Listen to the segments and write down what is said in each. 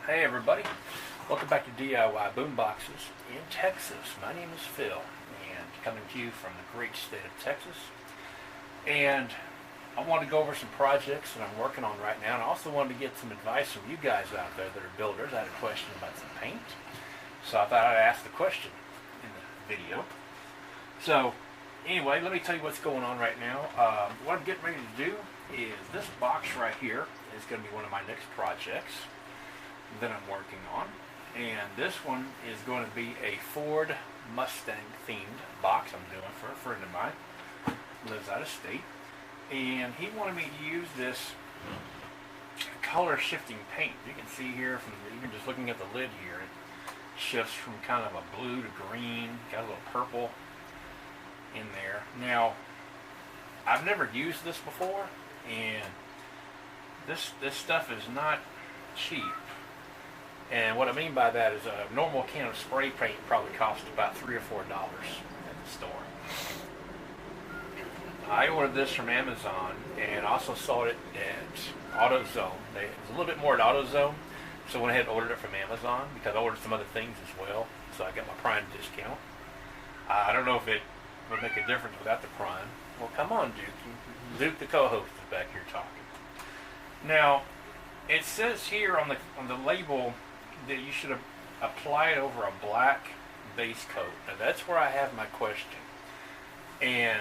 Hey everybody, welcome back to DIY Boomboxes in Texas. My name is Phil and coming to you from the great state of Texas. And I want to go over some projects that I'm working on right now, and I also wanted to get some advice from you guys out there that are builders. I had a question about some paint, so I thought I'd ask the question in the video. So anyway, let me tell you what's going on right now. What I'm getting ready to do is this box right here is going to be one of my next projects that I'm working on, and this one is going to be a Ford Mustang themed box I'm doing for a friend of mine who lives out of state, and he wanted me to use this color shifting paint. You can see here from even just looking at the lid here, it shifts from kind of a blue to green, got a little purple in there. Now I've never used this before, and this stuff is not cheap. And what I mean by that is a normal can of spray paint probably costs about $3 or $4 at the store. I ordered this from Amazon and also saw it at AutoZone. It was a little bit more at AutoZone, so I went ahead and ordered it from Amazon because I ordered some other things as well, so I got my Prime discount. I don't know if it would make a difference without the Prime. Well, come on, Duke. Duke, the co-host, is back here talking. Now, it says here on the label that you should apply it over a black base coat. Now that's where I have my question, and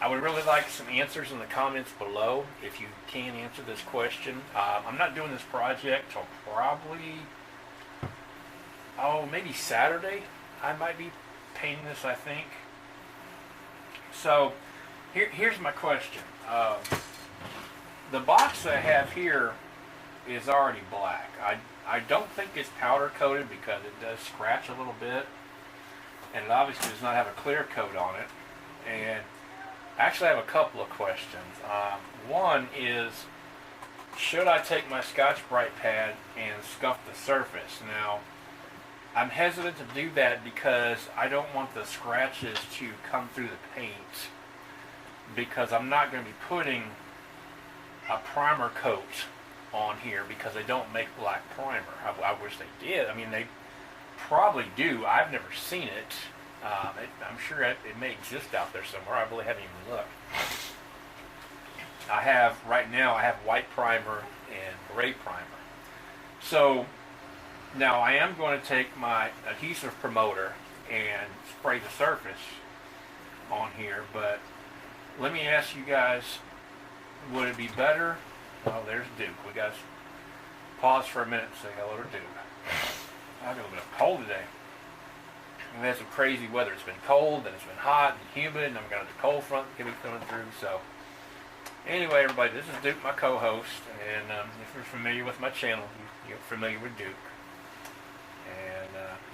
I would really like some answers in the comments below if you can answer this question. I'm not doing this project till probably, maybe Saturday. I might be painting this, I think. So here's my question. The box I have here is already black. I don't think it's powder coated because it does scratch a little bit, and it obviously does not have a clear coat on it. And actually I have a couple of questions. One is, should I take my Scotch-Brite pad and scuff the surface? Now I'm hesitant to do that because I don't want the scratches to come through the paint, because I'm not going to be putting a primer coat on here because they don't make black primer. I wish they did. I mean, they probably do. I've never seen it. I'm sure it may exist out there somewhere. I really haven't even looked. Right now I have white primer and gray primer. So now I am going to take my adhesive promoter and spray the surface on here, but let me ask you guys, would it be better? Oh, there's Duke. We got to pause for a minute and say hello to Duke. I've got a little bit of cold today. We've had some crazy weather. It's been cold, and it's been hot and humid, and I'm got a cold front that could be coming through. So anyway, everybody, this is Duke, my co-host, and if you're familiar with my channel, you're familiar with Duke. And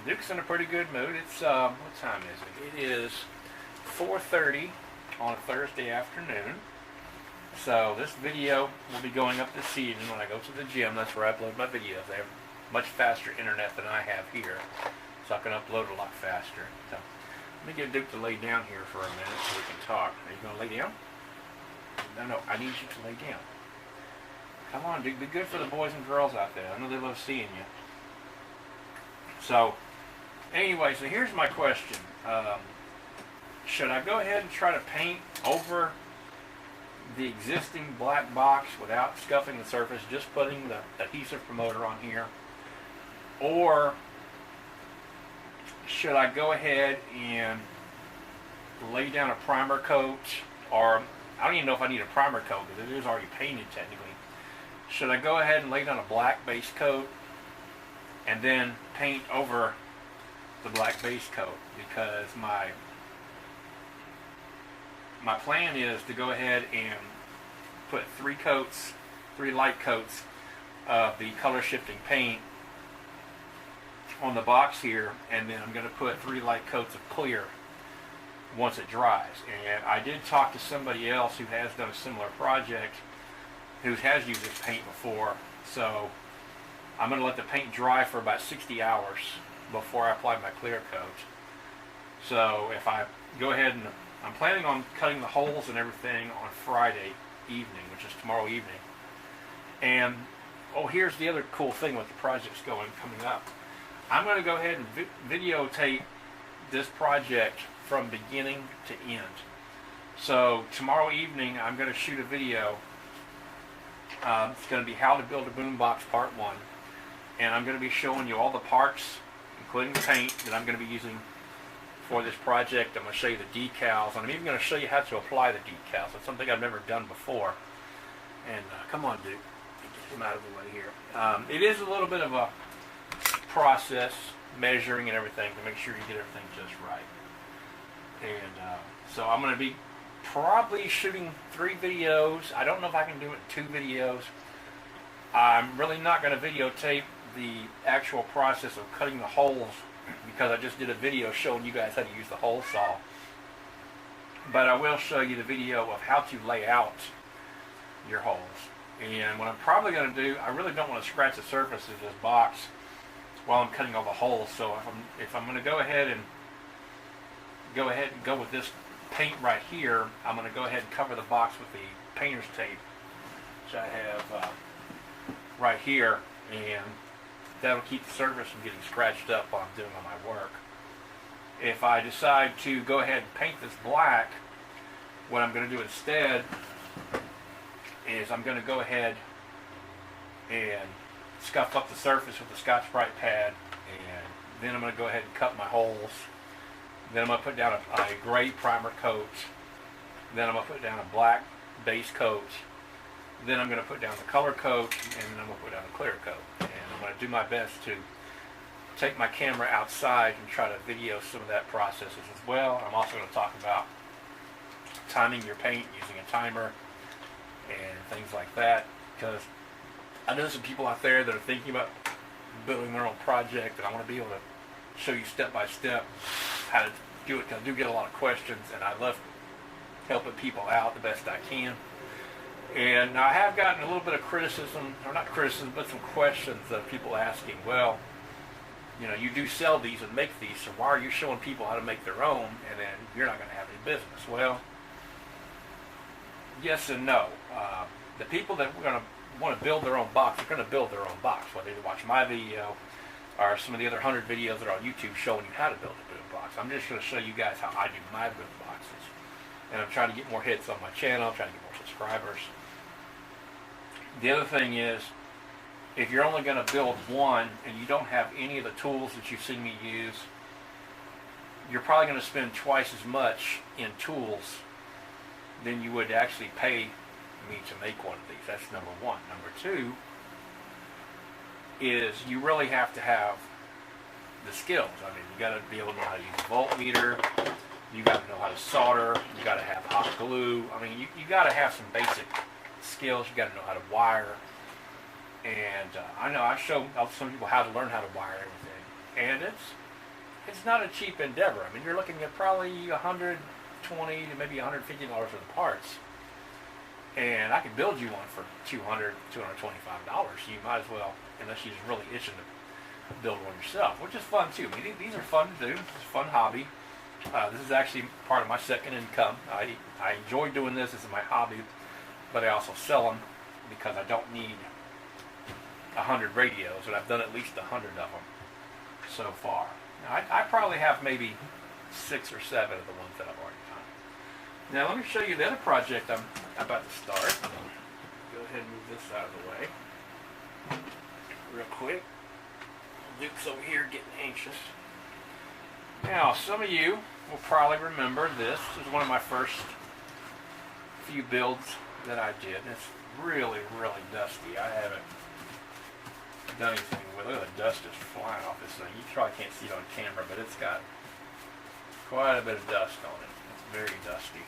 Duke's in a pretty good mood. It's what time is it? It is 4:30 on a Thursday afternoon. So this video will be going up this evening when I go to the gym. That's where I upload my videos. They have much faster internet than I have here, so I can upload a lot faster. So let me get Duke to lay down here for a minute so we can talk. Are you going to lay down? No, I need you to lay down. Come on, Duke. Be good for the boys and girls out there. I know they love seeing you. So anyway, so here's my question. Should I go ahead and try to paint over the existing black box without scuffing the surface, just putting the adhesive promoter on here? Or should I go ahead and lay down a primer coat? Or I don't even know if I need a primer coat because it is already painted technically. Should I go ahead and lay down a black base coat and then paint over the black base coat? Because my plan is to go ahead and put three light coats of the color shifting paint on the box here, and then I'm going to put 3 light coats of clear once it dries. And I did talk to somebody else who has done a similar project, who has used this paint before, so I'm going to let the paint dry for about 60 hours before I apply my clear coat. So if I go ahead and I'm planning on cutting the holes and everything on Friday evening, which is tomorrow evening. And oh, here's the other cool thing with the projects coming up. I'm going to go ahead and videotape this project from beginning to end. So tomorrow evening I'm going to shoot a video. It's going to be how to build a boombox part 1, and I'm going to be showing you all the parts, including the paint that I'm going to be using for this project. I'm going to show you the decals, and I'm even going to show you how to apply the decals. It's something I've never done before. And come on, Duke, get him out of the way here. It is a little bit of a process, measuring and everything, to make sure you get everything just right. And so I'm going to be probably shooting 3 videos. I don't know if I can do it in 2 videos. I'm really not going to videotape the actual process of cutting the holes, because I just did a video showing you guys how to use the hole saw. But I will show you the video of how to lay out your holes. And what I'm probably going to do, I really don't want to scratch the surface of this box while I'm cutting all the holes. So if I'm going to go ahead and go with this paint right here, I'm going to go ahead and cover the box with the painter's tape, which I have right here, and that'll keep the surface from getting scratched up while I'm doing all my work. If I decide to go ahead and paint this black, what I'm going to do instead is I'm going to go ahead and scuff up the surface with the Scotch-Brite pad, and then I'm going to go ahead and cut my holes. Then I'm going to put down a gray primer coat. Then I'm going to put down a black base coat. Then I'm going to put down the color coat, and then I'm going to put down the clear coat. And I'm going to do my best to take my camera outside and try to video some of that process as well. I'm also going to talk about timing your paint using a timer and things like that, because I know some people out there that are thinking about building their own project, and I want to be able to show you step by step how to do it, because I do get a lot of questions, and I love helping people out the best I can. And I have gotten a little bit of criticism, or not criticism, but some questions of people asking, well, you know, you do sell these and make these, so why are you showing people how to make their own, and then you're not going to have any business? Well, yes and no. The people that are going to want to build their own box are going to build their own box, whether they watch my video or some of the other 100 videos that are on YouTube showing you how to build a boom box. I'm just going to show you guys how I do my boom boxes. And I'm trying to get more hits on my channel, I'm trying to get more subscribers. The other thing is, if you're only going to build one and you don't have any of the tools that you've seen me use, you're probably going to spend twice as much in tools than you would actually pay me to make one of these. That's number one. Number two is you really have to have the skills. I mean, you got to be able to know how to use a voltmeter. You got to know how to solder. You got to have hot glue. I mean, you got to have some basic skills. You got to know how to wire. And I know I show some people how to learn how to wire everything, and it's not a cheap endeavor. I mean, you're looking at probably $120 to maybe $150 for the parts, and I could build you one for $200, $225. You might as well, unless you're just really itching to build one yourself, which is fun too. I mean, these are fun to do. It's a fun hobby. This is actually part of my second income. I enjoy doing this. This is my hobby, but I also sell them because I don't need 100 radios, and I've done at least 100 of them so far. Now, I probably have maybe 6 or 7 of the ones that I've already done. Now let me show you the other project I'm about to start. Go ahead and move this out of the way real quick. Duke's over here getting anxious. Now, some of you will probably remember this. This is one of my first few builds that I did. It's really, really dusty. I haven't done anything with it. Look at the dust is flying off this thing. You probably can't see it on camera, but it's got quite a bit of dust on it. It's very dusty.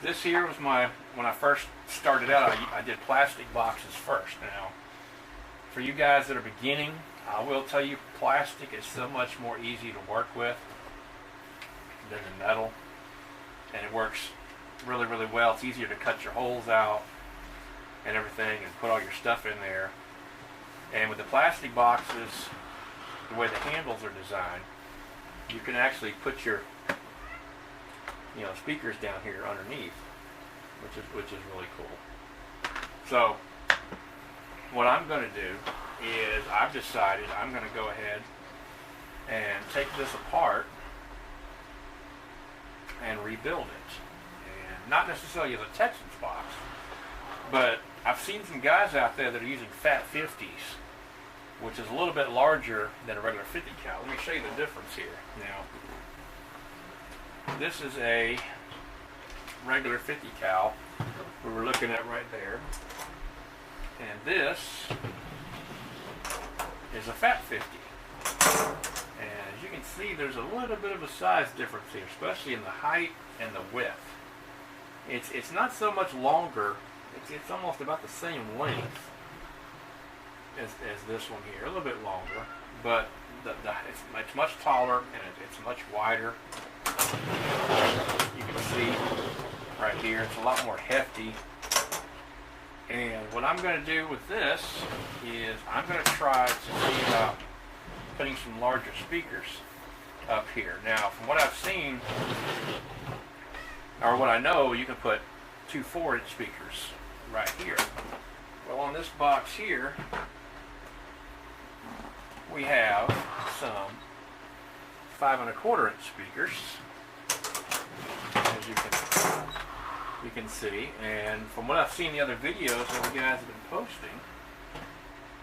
This here was when I first started out, I did plastic boxes first. Now, for you guys that are beginning, I will tell you plastic is so much more easy to work with than the metal, and it works really, really well. It's easier to cut your holes out and everything and put all your stuff in there. And with the plastic boxes, the way the handles are designed, you can actually put your speakers down here underneath, which is really cool. So what I'm going to do is I've decided I'm going to go ahead and take this apart and rebuild it. And not necessarily as a Texas box, but I've seen some guys out there that are using Fat 50s, which is a little bit larger than a regular 50 cal. Let me show you the difference here. Now, this is a regular 50 cal we were looking at right there, and this is a Fat 50. And as you can see, there's a little bit of a size difference here, especially in the height and the width. It's not so much longer, it's almost about the same length as this one here, a little bit longer, but it's much taller and it's much wider. You can see right here, it's a lot more hefty. And what I'm going to do with this is I'm going to try to see about putting some larger speakers up here. Now, from what I've seen, or what I know, you can put 2 4-inch speakers right here. Well, on this box here, we have some 5 1/4-inch speakers, as you can see. And from what I've seen in the other videos that the guys have been posting,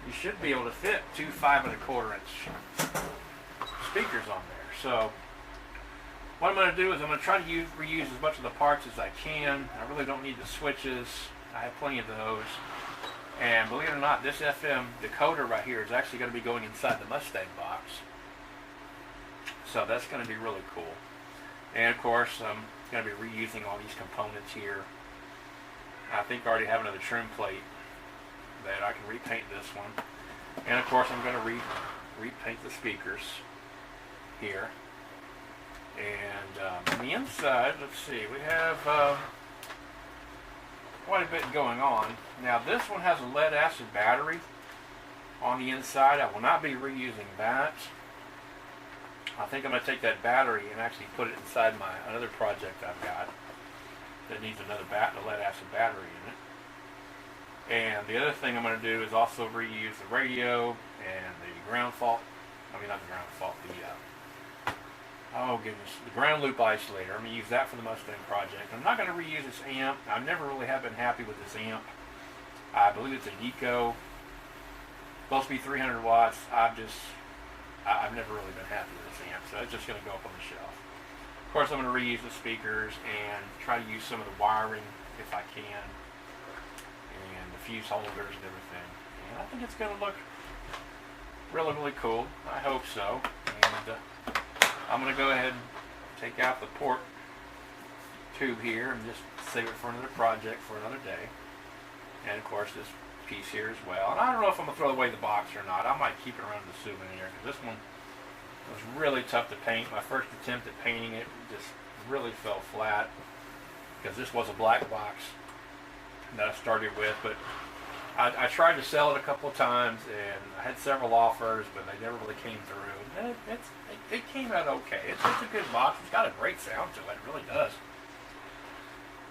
you should be able to fit 2 5 1/4-inch speakers on there. So what I'm going to do is I'm going to try to reuse as much of the parts as I can. I really don't need the switches. I have plenty of those. And believe it or not, this FM decoder right here is actually going to be going inside the Mustang box. So that's going to be really cool. And of course, I'm going to be reusing all these components here. I think I already have another trim plate that I can repaint this one. And of course, I'm going to repaint the speakers here. And on the inside, let's see, we have quite a bit going on. Now this one has a lead acid battery on the inside. I will not be reusing that. I think I'm going to take that battery and actually put it inside another project I've got that needs another lead acid battery in it. And the other thing I'm going to do is also reuse the radio and the ground fault. I mean, not the ground fault, the ground loop isolator. I'm going to use that for the Mustang project. I'm not going to reuse this amp. I never really have been happy with this amp. I believe it's a Deco. Supposed to be 300 watts. I've never really been happy with this amp, so it's just going to go up on the shelf. Of course, I'm going to reuse the speakers and try to use some of the wiring if I can, and the fuse holders and everything. And I think it's going to look really, really cool. I hope so. And I'm going to go ahead and take out the port tube here and just save it for another project for another day. And of course, this piece here as well. And I don't know if I'm going to throw away the box or not. I might keep it around as a souvenir, because this one was really tough to paint. My first attempt at painting it just really fell flat, because this was a black box that I started with. But I tried to sell it a couple of times, and I had several offers, but they never really came through. And it came out okay. It's a good box. It's got a great sound to it. It really does.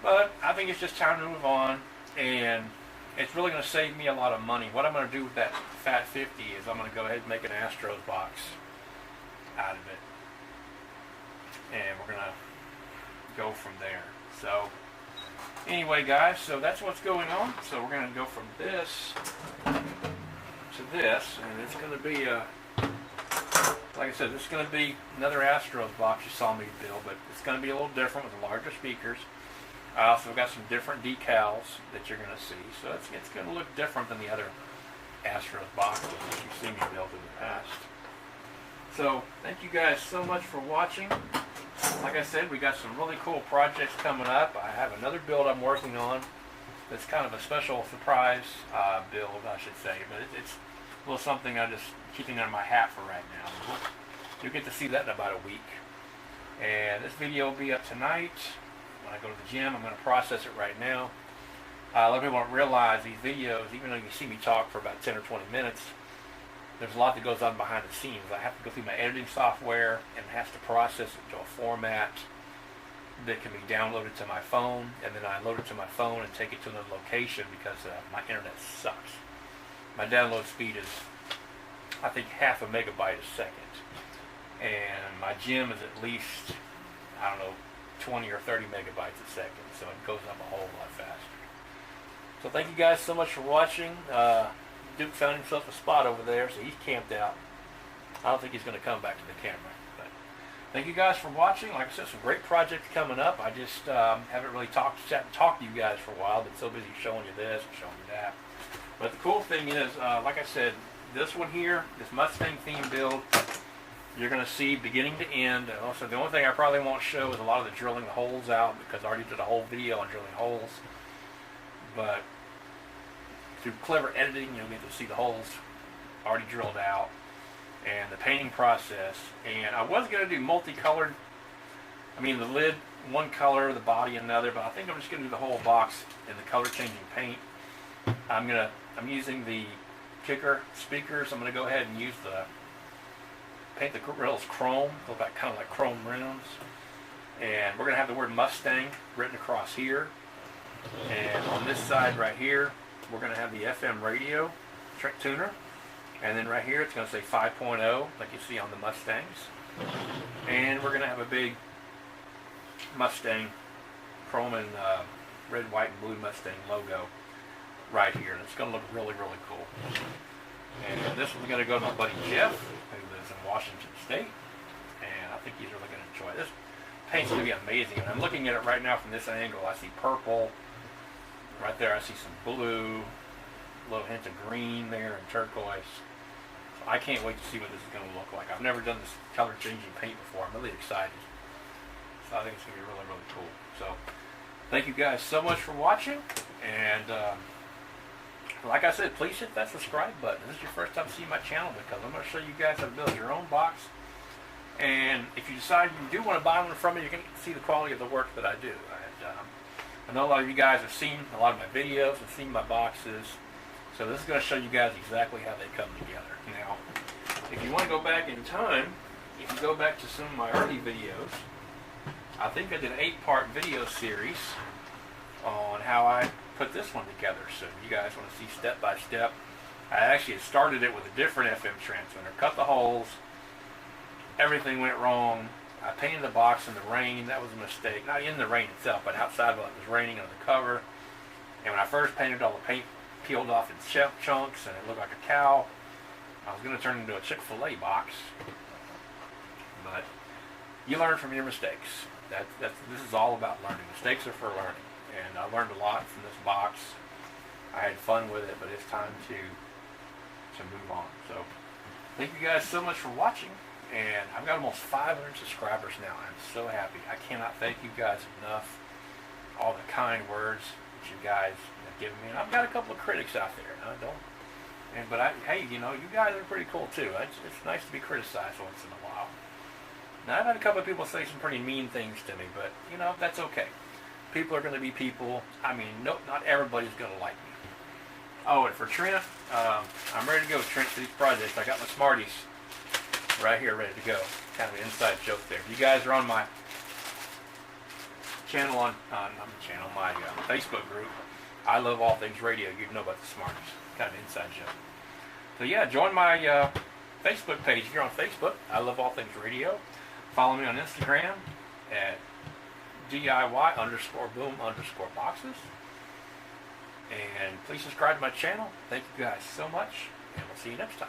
But I think it's just time to move on, and it's really going to save me a lot of money. What I'm going to do with that Fat 50 is I'm going to go ahead and make an Astros box out of it. And we're going to go from there. So anyway, guys, so that's what's going on. So we're going to go from this to this, and it's going to be like I said, this is going to be another Astros box you saw me build, but it's going to be a little different with the larger speakers. I also got some different decals that you're going to see, so it's going to look different than the other Astros boxes that you've seen me build in the past. So thank you guys so much for watching. Like I said, we got some really cool projects coming up. I have another build I'm working on that's kind of a special surprise build, I should say, but it's a little something I'm just keeping on my hat for right now. You'll get to see that in about a week. And this video will be up tonight. When I go to the gym, I'm going to process it right now. A lot of people don't realize these videos, even though you see me talk for about 10 or 20 minutes, there's a lot that goes on behind the scenes. I have to go through my editing software, and it has to process it to a format that can be downloaded to my phone, and then I load it to my phone and take it to another location because my internet sucks. my download speed is, I think, half a megabyte a second. And my gym is at least, I don't know, 20 or 30 megabytes a second. So it goes up a whole lot faster. So thank you guys so much for watching. Duke found himself a spot over there, so he's camped out. I don't think he's going to come back to the camera. But thank you guys for watching. Like I said, some great projects coming up. I just haven't really talked to you guys for a while. Been so busy showing you this and showing you that. But the cool thing is, like I said, this one here, this Mustang theme build, you're going to see beginning to end. And also, the only thing I probably won't show is a lot of the drilling the holes out, because I already did a whole video on drilling holes. But through clever editing, you'll get to see the holes already drilled out and the painting process. And I was going to do multicolored, I mean the lid one color, the body another, but I think I'm just going to do the whole box in the color changing paint. I'm using the kicker speakers. I'm going to go ahead and paint the grills chrome, go back kind of like chrome rims. And we're going to have the word Mustang written across here. And on this side right here, we're going to have the FM radio tuner. And then right here, it's going to say 5.0, like you see on the Mustangs. And we're going to have a big Mustang, chrome and red, white, and blue Mustang logo right here. And it's going to look really, really cool. And this one's going to go to my buddy Jeff, who lives in Washington State. And I think he's really going to enjoy this. Paint's going to be amazing. And I'm looking at it right now from this angle. I see purple. Right there I see some blue, a little hint of green there, and turquoise. So I can't wait to see what this is going to look like. I've never done this color changing paint before. I'm really excited. So I think it's going to be really, really cool. So thank you guys so much for watching. And like I said, please hit that subscribe button. This is your first time seeing my channel, because I'm going to show you guys how to build your own box. And if you decide you do want to buy one from me, you can see the quality of the work that I do. I know a lot of you guys have seen a lot of my videos and seen my boxes, so this is going to show you guys exactly how they come together. Now, if you want to go back in time, if you go back to some of my early videos, I think I did an 8-part video series on how I put this one together. So if you guys want to see step by step, I actually had started it with a different FM transmitter, cut the holes, everything went wrong. I painted the box in the rain. That was a mistake. Not in the rain itself, but outside while it was raining under the cover. And when I first painted, all the paint peeled off in chunks and it looked like a cow. I was going to turn it into a Chick-fil-A box. But you learn from your mistakes. This is all about learning. Mistakes are for learning. And I learned a lot from this box. I had fun with it, but it's time to move on. So thank you guys so much for watching. And I've got almost 500 subscribers now. I'm so happy. I cannot thank you guys enough. All the kind words that you guys have given me. And I've got a couple of critics out there. Hey, you know, you guys are pretty cool too. It's nice to be criticized once in a while. Now, I've had a couple of people say some pretty mean things to me, but, you know, that's okay. People are going to be people. I mean, not everybody's going to like me. Oh, and for Trent, I'm ready to go, Trent, for these projects. I got my Smarties right here ready to go. Kind of an inside joke there. If you guys are on my channel my Facebook group, I Love All Things Radio, you'd know about the Smarties. Kind of an inside joke. So yeah, join my Facebook page if you're on Facebook. I Love All Things Radio. Follow me on Instagram at DIY_boom_boxes. And please subscribe to my channel. Thank you guys so much, and we'll see you next time.